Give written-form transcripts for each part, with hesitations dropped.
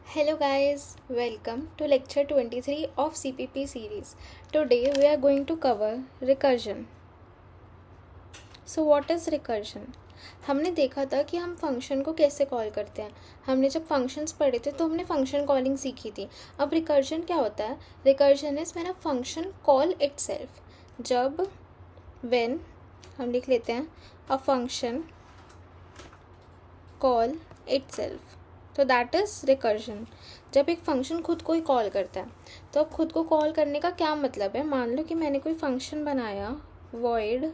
Hello guys, welcome to lecture 23 of CPP series. Today we are going to cover recursion. So what is recursion? हमने देखा था कि हम function को कैसे कॉल करते हैं. हमने जब फंक्शंस पढ़े थे तो हमने फंक्शन कॉलिंग सीखी थी. अब रिकर्जन क्या होता है? Recursion is when a function call itself. जब व्हेन हम लिख लेते हैं अ फंक्शन कॉल इटसेल्फ, तो दैट इज़ रिकर्जन. जब एक फंक्शन खुद को ही कॉल करता है. तो अब खुद को कॉल करने का क्या मतलब है? मान लो कि मैंने कोई फंक्शन बनाया void,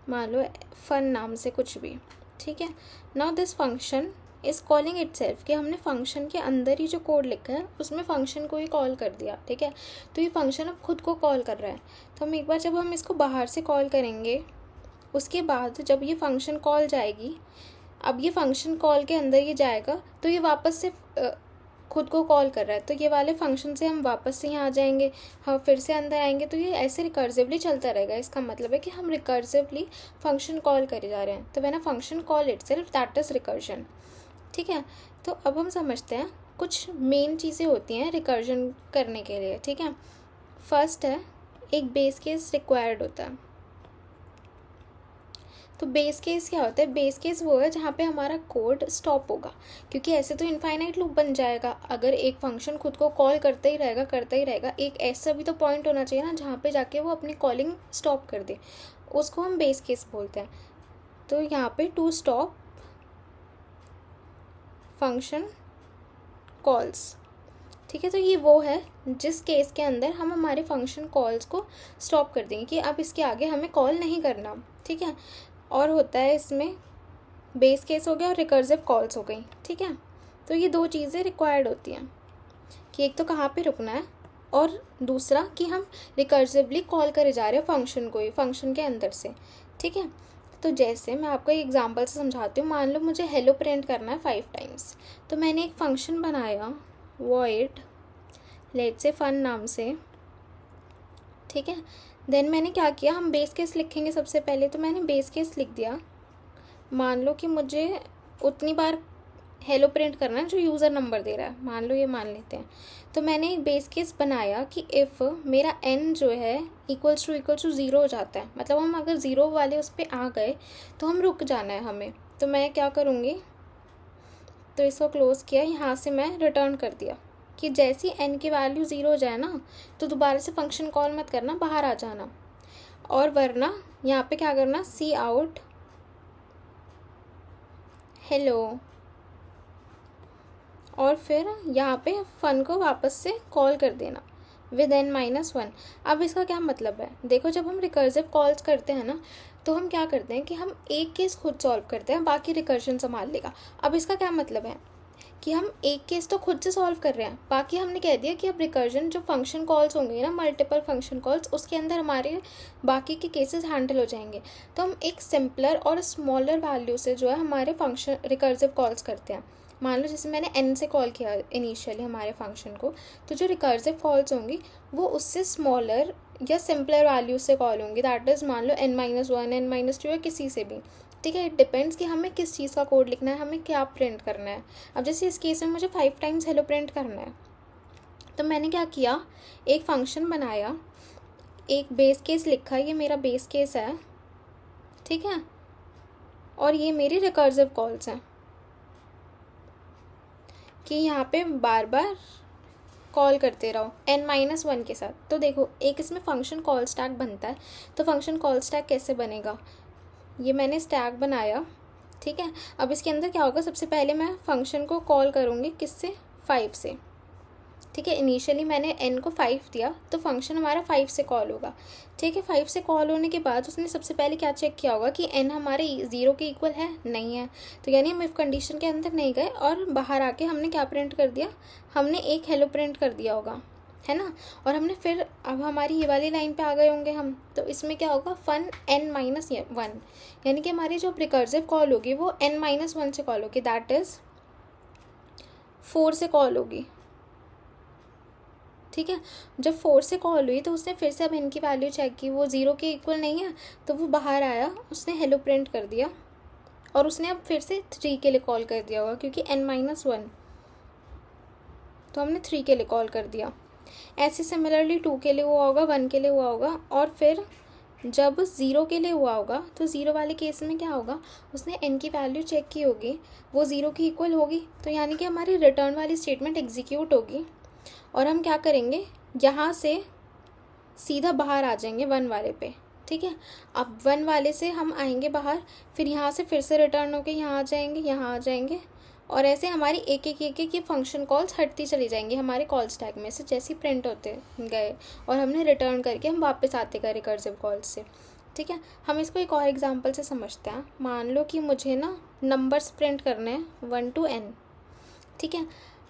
मान लो फन नाम से कुछ भी, ठीक है. Now this function is calling itself, कि हमने फंक्शन के अंदर ही जो कोड लिखा है उसमें फंक्शन को ही कॉल कर दिया, ठीक है. तो ये फंक्शन अब खुद को कॉल कर रहा है. तो हम एक बार जब हम इसको बाहर से कॉल करेंगे, उसके बाद जब ये फंक्शन कॉल जाएगी, अब ये फंक्शन कॉल के अंदर ये जाएगा तो ये वापस से खुद को कॉल कर रहा है. तो ये वाले फंक्शन से हम वापस से यहाँ आ जाएंगे, हम फिर से अंदर आएंगे, तो ये ऐसे रिकर्सिवली चलता रहेगा. इसका मतलब है कि हम रिकर्सिवली फंक्शन कॉल करे जा रहे हैं. तो when a function call itself, that is recursion, ठीक है. तो अब हम समझते हैं कुछ मेन चीज़ें होती हैं रिकर्जन करने के लिए, ठीक है. फर्स्ट है, एक बेस केस रिक्वायर्ड होता है. तो बेस केस क्या होता है? बेस केस वो है जहाँ पे हमारा कोड स्टॉप होगा, क्योंकि ऐसे तो इनफाइनाइट लूप बन जाएगा. अगर एक फंक्शन खुद को कॉल करता ही रहेगा, एक ऐसा भी तो पॉइंट होना चाहिए ना जहाँ पे जाके वो अपनी कॉलिंग स्टॉप कर दे. उसको हम बेस केस बोलते हैं. तो यहाँ पे टू स्टॉप फंक्शन कॉल्स, ठीक है. तो ये वो है जिस केस के अंदर हम हमारे फंक्शन कॉल्स को स्टॉप कर देंगे कि अब इसके आगे हमें कॉल नहीं करना, ठीक है. और होता है इसमें बेस केस हो गया और रिकर्सिव कॉल्स हो गई, ठीक है. तो ये दो चीज़ें रिक्वायर्ड होती हैं कि एक तो कहाँ पे रुकना है, और दूसरा कि हम रिकर्सिवली कॉल करे जा रहे हैं फंक्शन को ही, फंक्शन के अंदर से, ठीक है. तो जैसे मैं आपको एक एग्जांपल से समझाती हूँ. मान लो मुझे हेलो प्रिंट करना है 5 टाइम्स. तो मैंने एक फंक्शन बनाया void लेट से फन नाम से, ठीक है. देन मैंने क्या किया, हम बेस केस लिखेंगे सबसे पहले. तो मैंने बेस केस लिख दिया. मान लो कि मुझे उतनी बार हेलो प्रिंट करना है जो यूज़र नंबर दे रहा है, मान लो ये मान लेते हैं. तो मैंने एक बेस केस बनाया कि इफ़ मेरा n जो है इक्वल्स टू 0 हो जाता है, मतलब हम अगर 0 वाले उस पर आ गए तो हम रुक जाना है हमें. तो मैं क्या करूँगी, तो इसको क्लोज़ किया, यहाँ से मैं रिटर्न कर दिया कि जैसी n की वैल्यू 0 हो जाए ना, तो दोबारा से फंक्शन कॉल मत करना, बाहर आ जाना. और वरना यहाँ पे क्या करना, सी आउट हेलो, और फिर यहाँ पे फन को वापस से कॉल कर देना विद n-1. अब इसका क्या मतलब है? देखो, जब हम रिकर्सिव कॉल्स करते हैं ना, तो हम क्या करते हैं कि हम एक केस खुद सॉल्व करते हैं, बाकी रिकर्शन संभाल लेगा. अब इसका क्या मतलब है कि हम एक केस तो खुद से सॉल्व कर रहे हैं, बाकी हमने कह दिया कि अब रिकर्जन जो फंक्शन कॉल्स होंगे ना, मल्टीपल फंक्शन कॉल्स, उसके अंदर हमारे बाकी के केसेस हैंडल हो जाएंगे. तो हम एक सिंपलर और स्मॉलर वैल्यू से जो है हमारे फंक्शन रिकर्सिव कॉल्स करते हैं. मान लो जैसे मैंने n से कॉल किया इनिशियली हमारे फंक्शन को, तो जो रिकर्सिव कॉल्स होंगी वो उससे स्मॉलर या सिंपलर वैल्यू से कॉल होंगी. दैट इज़ मान लो n-1, n-2 या किसी से भी, ठीक है. इट डिपेंड्स कि हमें किस चीज़ का कोड लिखना है, हमें क्या प्रिंट करना है. अब जैसे इस केस में मुझे 5 टाइम्स हेलो प्रिंट करना है, तो मैंने क्या किया, एक फंक्शन बनाया, एक बेस केस लिखा, ये मेरा बेस केस है, ठीक है. और ये मेरी रिकर्सिव कॉल्स हैं कि यहाँ पे बार बार कॉल करते रहो n-1 के साथ. तो देखो, एक इसमें फंक्शन कॉल स्टैक बनता है. तो फंक्शन कॉल स्टैक कैसे बनेगा, ये मैंने स्टैक बनाया, ठीक है. अब इसके अंदर क्या होगा, सबसे पहले मैं फंक्शन को कॉल करूँगी किससे, 5 से, ठीक है. इनिशियली मैंने n को 5 दिया, तो फंक्शन हमारा 5 से कॉल होगा, ठीक है. 5 से कॉल होने के बाद उसने सबसे पहले क्या चेक किया होगा कि n हमारे 0 के इक्वल है, नहीं है. तो यानी हम इफ़ कंडीशन के अंदर नहीं गए और बाहर आके हमने क्या प्रिंट कर दिया, हमने एक हेलो प्रिंट कर दिया होगा, है ना. और हमने फिर अब हमारी ये वाली लाइन पे आ गए होंगे हम, तो इसमें क्या होगा, फन n-1, यानी कि हमारी जो रिकर्सिव कॉल होगी वो n-1 से कॉल होगी, दैट इज़ 4 से कॉल होगी, ठीक है. जब 4 से कॉल हुई तो उसने फिर से अब n की वैल्यू चेक की, वो 0 के इक्वल नहीं है, तो वो बाहर आया, उसने हेलो प्रिंट कर दिया, और उसने अब फिर से 3 के लिए कॉल कर दिया होगा क्योंकि n-1 तो हमने 3 के लिए कॉल कर दिया। ऐसे सिमिलरली 2 के लिए हुआ होगा, 1 के लिए हुआ होगा, और फिर जब 0 के लिए हुआ होगा तो 0 वाले केस में क्या होगा, उसने n की वैल्यू चेक की होगी, वो 0 की इक्वल होगी, तो यानी कि हमारी रिटर्न वाली स्टेटमेंट एग्जीक्यूट होगी और हम क्या करेंगे, यहाँ से सीधा बाहर आ जाएंगे 1 वाले पे। ठीक है, अब 1 वाले से हम आएंगे बाहर, फिर यहाँ से फिर से रिटर्न होके यहाँ आ जाएंगे, यहाँ आ जाएंगे, और ऐसे हमारी एक एक ये फंक्शन कॉल्स हटती चली जाएंगी हमारे कॉल स्टैक में से, जैसे प्रिंट होते गए और हमने रिटर्न करके हम वापस आते गए रिकर्सिव कॉल्स से। ठीक है, हम इसको एक और एग्जांपल से समझते हैं। मान लो कि मुझे ना नंबर्स प्रिंट करने हैं 1 to n। ठीक है,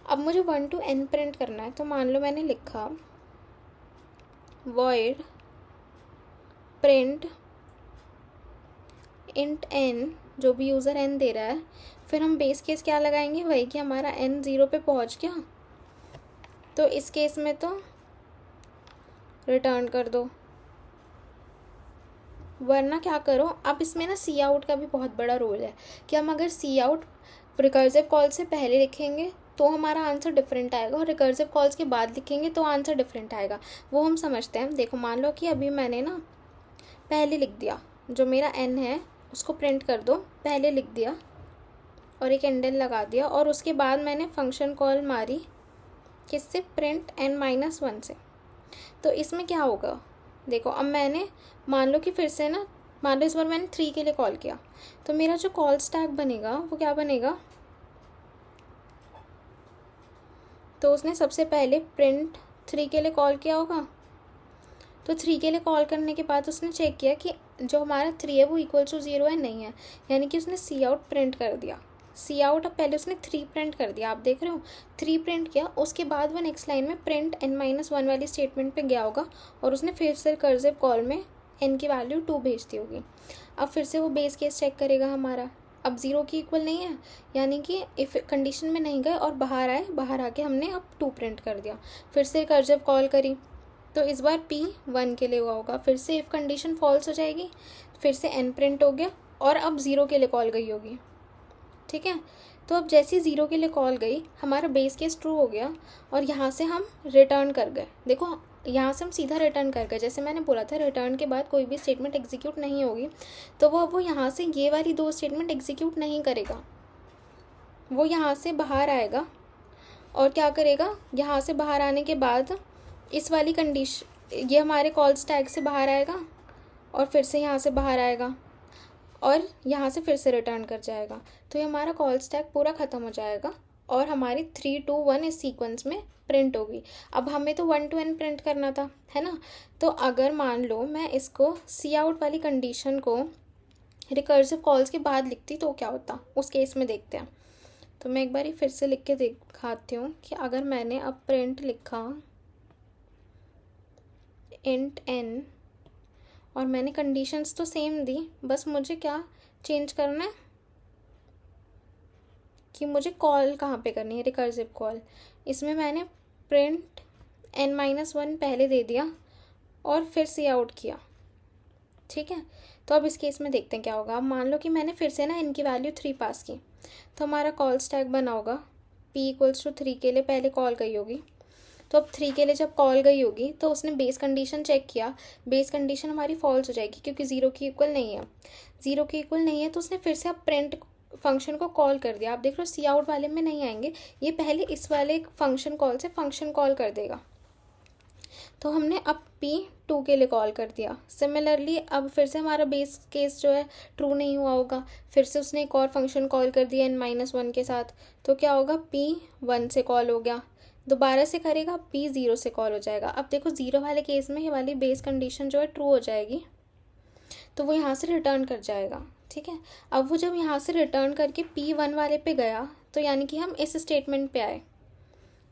अब मुझे 1 to n प्रिंट करना है, तो मान लो मैंने लिखा void print int n, जो भी यूज़र n दे रहा है, फिर हम बेस केस क्या लगाएंगे, वही कि हमारा n 0 पे पहुंच गया, तो इस केस में तो रिटर्न कर दो, वरना क्या करो। अब इसमें ना सी आउट का भी बहुत बड़ा रोल है कि हम अगर सी आउट रिकर्सिव कॉल से पहले लिखेंगे तो हमारा आंसर डिफरेंट आएगा, और रिकर्सिव कॉल्स के बाद लिखेंगे तो आंसर डिफरेंट आएगा। वो हम समझते हैं। देखो, मान लो कि अभी मैंने ना पहले लिख दिया, जो मेरा n है उसको प्रिंट कर दो, पहले लिख दिया और एक एंडल लगा दिया, और उसके बाद मैंने फंक्शन कॉल मारी किससे, प्रिंट n-1 से। तो इसमें क्या होगा, देखो अब मैंने मान लो कि फिर से ना, मान लो इस बार मैंने 3 के लिए कॉल किया, तो मेरा जो कॉल स्टैक बनेगा वो क्या बनेगा, तो उसने सबसे पहले प्रिंट 3 के लिए कॉल किया होगा, तो 3 के लिए कॉल करने के बाद उसने चेक किया कि जो हमारा 3 है वो इक्वल टू 0 है, नहीं है, यानी कि उसने सी आउट प्रिंट कर दिया। सी आउट, अब पहले उसने 3 प्रिंट कर दिया, आप देख रहे हो 3 प्रिंट किया, उसके बाद वो नेक्स्ट लाइन में प्रिंट n-1 वाली स्टेटमेंट पे गया होगा और उसने फिर से रिकर्सिव कॉल में n की वैल्यू 2 भेज दी होगी। अब फिर से वो बेस केस चेक करेगा हमारा, अब 0 की इक्वल नहीं है, यानी कि इफ़ कंडीशन में नहीं गए और बाहर आए, बाहर आके हमने अब 2 प्रिंट कर दिया, फिर से रिकर्सिव कॉल करी, तो इस बार p 1 के लिए हुआ होगा, फिर से इफ़ कंडीशन फॉल्स हो जाएगी, फिर से n प्रिंट हो गया, और अब 0 के लिए कॉल गई होगी। ठीक है, तो अब जैसे 0 के लिए कॉल गई, हमारा बेस केस ट्रू हो गया और यहाँ से हम रिटर्न कर गए। देखो, यहाँ से हम सीधा रिटर्न कर गए, जैसे मैंने बोला था रिटर्न के बाद कोई भी स्टेटमेंट एग्जीक्यूट नहीं होगी, तो वो यहाँ से ये वाली 2 स्टेटमेंट एग्जीक्यूट नहीं करेगा, वो यहाँ से बाहर आएगा और क्या करेगा, यहाँ से बाहर आने के बाद इस वाली कंडीशन, ये हमारे कॉल स्टैक से बाहर आएगा और फिर से यहाँ से बाहर आएगा और यहाँ से फिर से रिटर्न कर जाएगा, तो ये हमारा कॉल स्टैक पूरा ख़त्म हो जाएगा और हमारी 3 to 1 इस सीक्वेंस में प्रिंट होगी। अब हमें तो 1 to n प्रिंट करना था, है ना, तो अगर मान लो मैं इसको सी आउट वाली कंडीशन को रिकर्सिव कॉल्स के बाद लिखती तो क्या होता, उस केस में देखते हैं। तो मैं एक बार फिर से लिख के दिखाती हूँ कि अगर मैंने अब प्रिंट लिखा int n और मैंने कंडीशंस तो सेम दी, बस मुझे क्या चेंज करना है कि मुझे कॉल कहाँ पे करनी है, रिकर्सिव कॉल। इसमें मैंने प्रिंट n-1 पहले दे दिया और फिर सी आउट किया। ठीक है, तो अब इस केस में देखते हैं क्या होगा। अब मान लो कि मैंने फिर से ना n की वैल्यू 3 पास की, तो हमारा कॉल स्टैक बना होगा p = 3 के लिए पहले कॉल गई होगी, तो अब 3 के लिए जब कॉल गई होगी तो उसने बेस कंडीशन चेक किया, बेस कंडीशन हमारी फॉल्स हो जाएगी क्योंकि 0 की इक्वल नहीं है, 0 की इक्वल नहीं है, तो उसने फिर से अब प्रिंट फंक्शन को कॉल कर दिया। आप देख रहे हो सी आउट वाले में नहीं आएंगे, ये पहले इस वाले फंक्शन कॉल से फंक्शन कॉल कर देगा, तो हमने अब p 2 के लिए कॉल कर दिया। सिमिलरली अब फिर से हमारा बेस केस जो है ट्रू नहीं हुआ होगा, फिर से उसने एक और फंक्शन कॉल कर दिया n-1 के साथ, तो क्या होगा, p 1 से कॉल हो गया, दोबारा से करेगा p 0 से कॉल हो जाएगा। अब देखो 0 वाले केस में ये वाली बेस कंडीशन जो है ट्रू हो जाएगी, तो वो यहाँ से रिटर्न कर जाएगा। ठीक है, अब वो जब यहाँ से रिटर्न करके p 1 वाले पे गया, तो यानी कि हम इस स्टेटमेंट पे आए।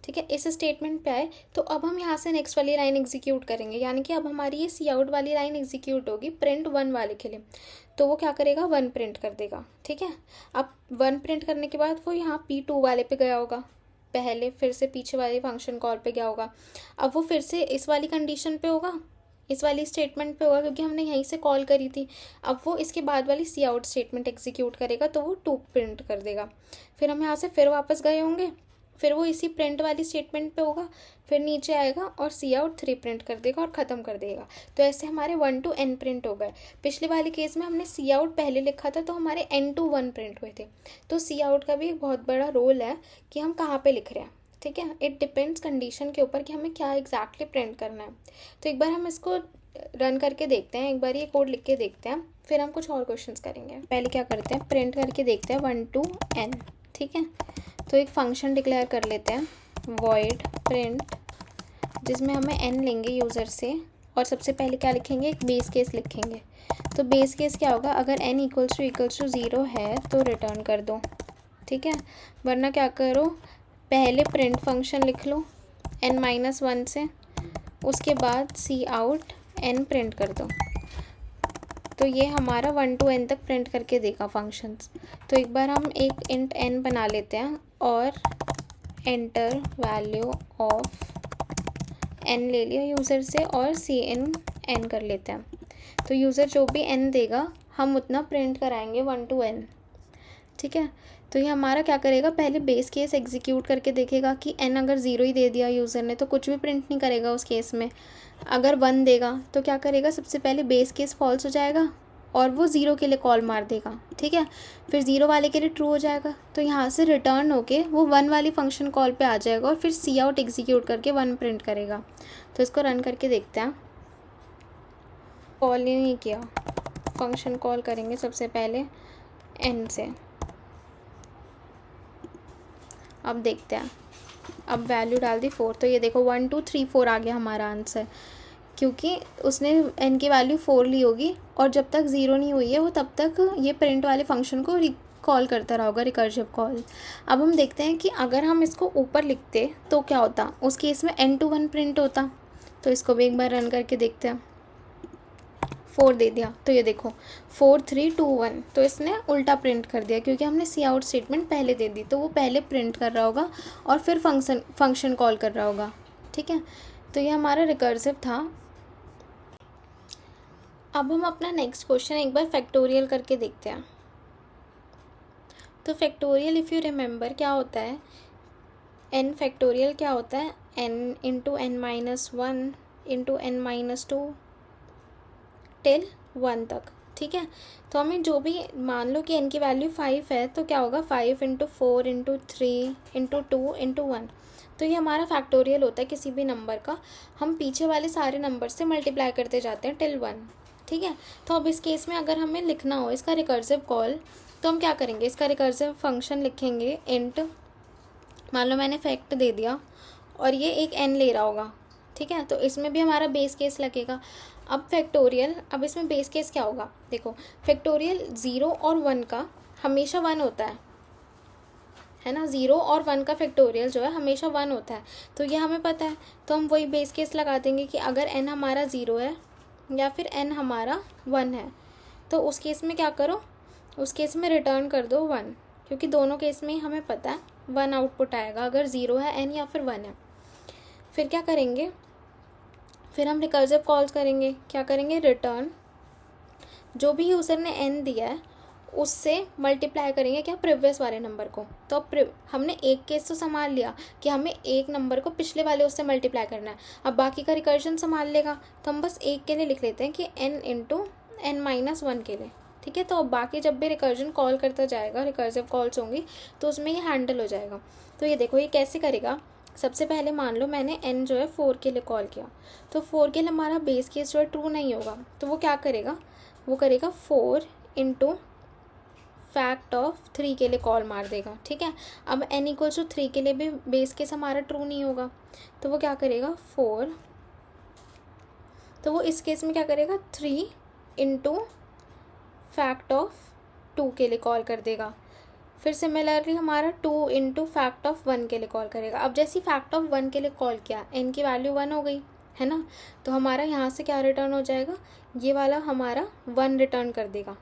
ठीक है, इस स्टेटमेंट पे आए, तो अब हम यहाँ से नेक्स्ट वाली लाइन एग्जीक्यूट करेंगे, यानी कि अब हमारी ये सी आउट वाली लाइन एग्जीक्यूट होगी प्रिंट 1 वाले के लिए, तो वो क्या करेगा, 1 प्रिंट कर देगा। ठीक है, अब 1 प्रिंट करने के बाद वो यहाँ p 2 वाले पे गया होगा, पहले फिर से पीछे वाले फंक्शन कॉल पे गया होगा, अब वो फिर से इस वाली कंडीशन पे होगा, इस वाली स्टेटमेंट पे होगा क्योंकि हमने यहीं से कॉल करी थी। अब वो इसके बाद वाली सी आउट स्टेटमेंट एग्जीक्यूट करेगा, तो वो 2 प्रिंट कर देगा। फिर हम यहाँ से फिर वापस गए होंगे फिर वो इसी प्रिंट वाली स्टेटमेंट पे होगा, फिर नीचे आएगा और सी आउट 3 प्रिंट कर देगा और ख़त्म कर देगा। तो ऐसे हमारे 1 to n प्रिंट हो गए। पिछले वाले केस में हमने सी आउट पहले लिखा था तो हमारे n to 1 प्रिंट हुए थे। तो सी आउट का भी एक बहुत बड़ा रोल है कि हम कहाँ पे लिख रहे हैं, ठीक है। इट डिपेंड्स कंडीशन के ऊपर कि हमें क्या एग्जैक्टली प्रिंट करना है। तो एक बार हम इसको रन करके देखते हैं, एक बार ये कोड लिख के देखते हैं, फिर हम कुछ और क्वेश्चंस करेंगे। पहले क्या करते हैं, प्रिंट करके देखते हैं 1 to n, ठीक है। तो एक फंक्शन डिक्लेयर कर लेते हैं void print, जिसमें हमें n लेंगे यूज़र से और सबसे पहले क्या लिखेंगे, एक बेस केस लिखेंगे। तो बेस केस क्या होगा, अगर n इक्वल्स टू 0 है तो रिटर्न कर दो, ठीक है। वरना क्या करो, पहले प्रिंट फंक्शन लिख लो n-1 से, उसके बाद सी आउट n प्रिंट कर दो। तो ये हमारा 1 to n तक प्रिंट करके देगा फंक्शंस। तो एक बार हम एक इंट n बना लेते हैं और एंटर वैल्यू ऑफ n ले लिया यूज़र से और सी इन n कर लेते हैं। तो यूज़र जो भी n देगा हम उतना प्रिंट कराएंगे 1 to n, ठीक है। तो ये हमारा क्या करेगा, पहले बेस केस एग्जीक्यूट करके देखेगा कि n अगर 0 ही दे दिया यूज़र ने तो कुछ भी प्रिंट नहीं करेगा उस केस में। अगर 1 देगा तो क्या करेगा, सबसे पहले बेस केस फॉल्स हो जाएगा और वो 0 के लिए कॉल मार देगा, ठीक है। फिर 0 वाले के लिए ट्रू हो जाएगा, तो यहाँ से रिटर्न होके वो 1 वाली फंक्शन कॉल पे आ जाएगा और फिर सी आउट एग्जीक्यूट करके 1 प्रिंट करेगा। तो इसको रन करके देखते हैं। कॉल ही नहीं किया, फंक्शन कॉल करेंगे सबसे पहले n से। अब देखते हैं, अब वैल्यू डाल दी 4, तो ये देखो 1 2 3 4 आ गया हमारा आंसर, क्योंकि उसने n की वैल्यू 4 ली होगी और जब तक 0 नहीं हुई है वो तब तक ये प्रिंट वाले फंक्शन को कॉल करता रहा होगा, रिकर्सिव कॉल। अब हम देखते हैं कि अगर हम इसको ऊपर लिखते तो क्या होता, उस केस में n to 1 प्रिंट होता। तो इसको भी एक बार रन करके देखते हैं। 4 दे दिया, तो ये देखो 4 3 2 1, तो इसने उल्टा प्रिंट कर दिया क्योंकि हमने सी आउट स्टेटमेंट पहले दे दी। तो वो पहले प्रिंट कर रहा होगा और फिर फंक्शन कॉल कर रहा होगा, ठीक है। तो ये हमारा रिकर्सिव था। अब हम अपना नेक्स्ट क्वेश्चन एक बार फैक्टोरियल करके देखते हैं। तो फैक्टोरियल इफ़ यू रिमेंबर क्या होता है, n फैक्टोरियल क्या होता है, n into n-1 into n-2 till 1 तक, ठीक है। तो हमें जो भी मान लो कि n की वैल्यू 5 है तो क्या होगा, 5 इंटू 4 इंटू 3 इंटू 2 इंटू 1। तो ये हमारा फैक्टोरियल होता है किसी भी नंबर का, हम पीछे वाले सारे नंबर से मल्टीप्लाई करते जाते हैं टिल 1, ठीक है। तो अब इस केस में अगर हमें लिखना हो इसका रिकर्सिव कॉल तो हम क्या करेंगे, इसका रिकर्सिव फंक्शन लिखेंगे इंट, मान लो मैंने फैक्ट दे दिया और ये एक n ले रहा होगा, ठीक है। तो इसमें भी हमारा बेस केस लगेगा। अब फैक्टोरियल, अब इसमें बेस केस क्या होगा, देखो फैक्टोरियल 0 और 1 का हमेशा 1 होता है ना, 0 और 1 का फैक्टोरियल जो है हमेशा 1 होता है। तो ये हमें पता है, तो हम वही बेस केस लगा देंगे कि अगर n हमारा 0 है या फिर n हमारा 1 है तो उस केस में क्या करो, उस केस में रिटर्न कर दो 1, क्योंकि दोनों केस में हमें पता है 1 आउटपुट आएगा अगर 0 है n या फिर 1 है। फिर क्या करेंगे, फिर हम रिकर्सिव कॉल्स करेंगे, क्या करेंगे, रिटर्न जो भी यूज़र ने n दिया है उससे मल्टीप्लाई करेंगे क्या, प्रीवियस वाले नंबर को। तो हमने एक केस तो संभाल लिया कि हमें एक नंबर को पिछले वाले उससे मल्टीप्लाई करना है, अब बाकी का रिकर्जन संभाल लेगा। तो हम बस एक के लिए लिख लेते हैं कि n इंटू n-1 के लिए, ठीक है। तो अब बाकी जब भी रिकर्जन कॉल करता जाएगा, रिकर्सिव कॉल्स होंगी तो उसमें ये हैंडल हो जाएगा। तो ये देखो ये कैसे करेगा, सबसे पहले मान लो मैंने n जो है 4 के लिए कॉल किया, तो 4 के लिए हमारा बेस केस जो है ट्रू नहीं होगा, तो वो क्या करेगा, वो करेगा 4 इंटू फैक्ट ऑफ 3 के लिए कॉल मार देगा, ठीक है। अब n इक्वल्स टू 3 के लिए भी बेस केस हमारा ट्रू नहीं होगा, तो वो क्या करेगा 4, तो वो इस केस में क्या करेगा 3 इंटू फैक्ट ऑफ 2 के लिए कॉल कर देगा। फिर सिमिलरली हमारा 2 इंटू फैक्ट ऑफ 1 के लिए कॉल करेगा। अब जैसे फैक्ट ऑफ 1 के लिए कॉल किया, n की वैल्यू 1 हो गई है ना, तो हमारा यहाँ से क्या रिटर्न हो जाएगा, ये वाला हमारा 1 रिटर्न कर देगा।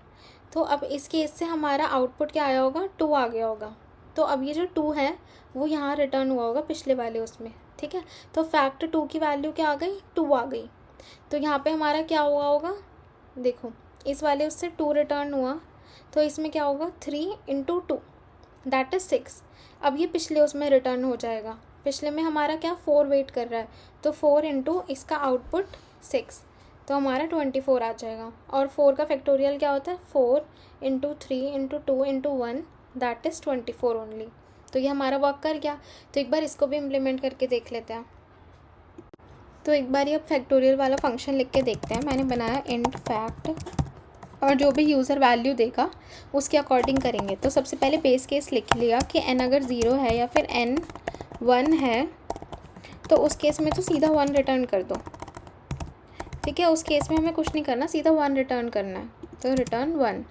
तो अब इस केस से हमारा आउटपुट क्या आया होगा, 2 आ गया होगा। तो अब ये जो 2 है वो यहाँ रिटर्न हुआ होगा पिछले वाले उसमें, ठीक है। तो फैक्ट 2 की वैल्यू क्या आ गई, 2 आ गई। तो यहाँ पे हमारा क्या हुआ होगा, देखो इस वाले उससे 2 रिटर्न हुआ, तो इसमें क्या होगा 3 इंटू 2 दैट इज़ 6। अब ये पिछले उसमें रिटर्न हो जाएगा। पिछले में हमारा क्या 4 वेट कर रहा है, तो 4 इंटू इसका आउटपुट 6, तो हमारा 24 आ जाएगा। और 4 का फैक्टोरियल क्या होता है, 4 into 3 into 2 into 1 that is 24 only. तो ये हमारा वर्क कर गया। तो एक बार इसको भी इम्प्लीमेंट करके देख लेते हैं। तो एक बार ये अब फैक्टोरियल वाला फंक्शन लिख के देखते हैं। मैंने बनाया इंट फैक्ट, और जो भी यूज़र वैल्यू देगा उसके अकॉर्डिंग करेंगे। तो सबसे पहले बेस केस लिख लिया कि n अगर 0 है या फिर n 1 है, तो उस केस में तो सीधा 1 रिटर्न कर दो। ठीक है, उस केस में हमें कुछ नहीं करना, सीधा 1 रिटर्न करना है, तो रिटर्न 1।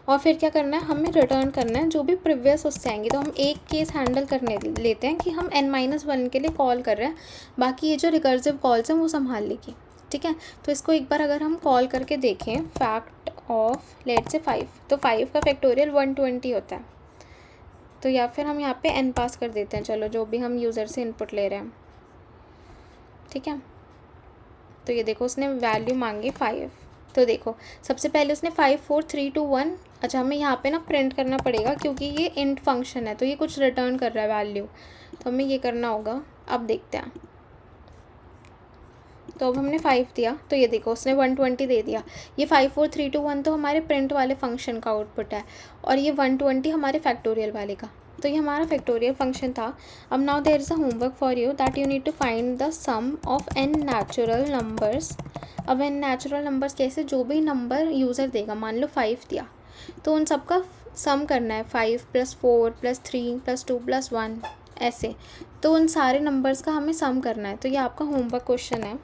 और फिर क्या करना है, हमें रिटर्न करना है जो भी प्रीवियस उससे आएंगे। तो हम एक केस हैंडल करने लेते हैं कि हम n-1 के लिए कॉल कर रहे हैं, बाकी ये जो रिकर्सिव कॉल्स हैं वो संभाल लेगी। ठीक है, तो इसको एक बार अगर हम कॉल करके देखें, फैक्ट ऑफ लेट से 5, तो 5 का फैक्टोरियल 120 होता है। तो या फिर हम यहाँ पे n पास कर देते हैं, चलो जो भी हम यूज़र से इनपुट ले रहे हैं। ठीक है, तो ये देखो उसने वैल्यू मांगी 5। तो देखो सबसे पहले उसने 5 4 3 2 1, अच्छा हमें यहाँ पे ना प्रिंट करना पड़ेगा क्योंकि ये इंट फंक्शन है, तो ये कुछ रिटर्न कर रहा है वैल्यू, तो हमें ये करना होगा। अब देखते हैं, तो अब हमने 5 दिया, तो ये देखो उसने 120 दे दिया। ये 5 4 3 2 1 तो हमारे प्रिंट वाले फंक्शन का आउटपुट है, और ये 120 हमारे फैक्टोरियल वाले का। तो ये हमारा फैक्टोरियल फंक्शन था। अब now there is a homework for you that you need to find the sum of n natural numbers. अब n नेचुरल नंबर्स कैसे, जो भी नंबर यूज़र देगा, मान लो 5 दिया, तो उन सब का सम करना है, 5 + 4 + 3 + 2 + 1 ऐसे। तो उन सारे नंबर्स का हमें सम करना है। तो ये आपका होमवर्क क्वेश्चन है।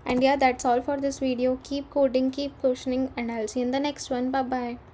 And yeah, that's all for this video. Keep coding, keep questioning, and I'll see you in the next one. Bye bye.